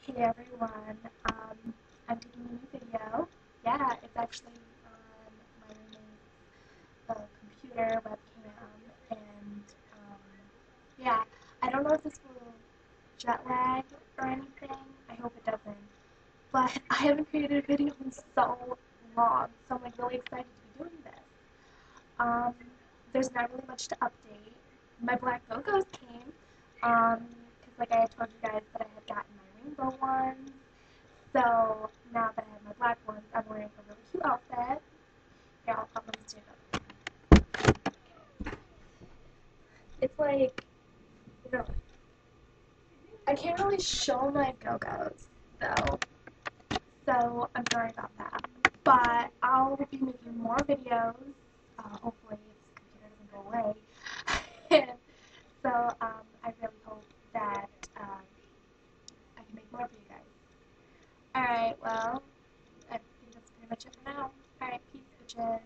Hey everyone, I'm taking a new video. Yeah, it's actually on my roommate's computer webcam, and yeah, I don't know if this will jet lag or anything. I hope it doesn't. But I haven't created a video in so long, so I'm like really excited to be doing this. Um, there's not really much to update. My black Go-Go's came, because like I had told you guys that I had gotten my rainbow ones. So now that I have my black ones, I'm wearing a really cute outfit. Here, let me stand up. It's like, you know, I can't really show my Go-Go's though, so I'm sorry about that. But I'll be making more videos. Hopefully, this computer doesn't go away. And so I really hope that I can make more for you guys. Alright, well, I think that's pretty much it for now. Alright, peace, bitches.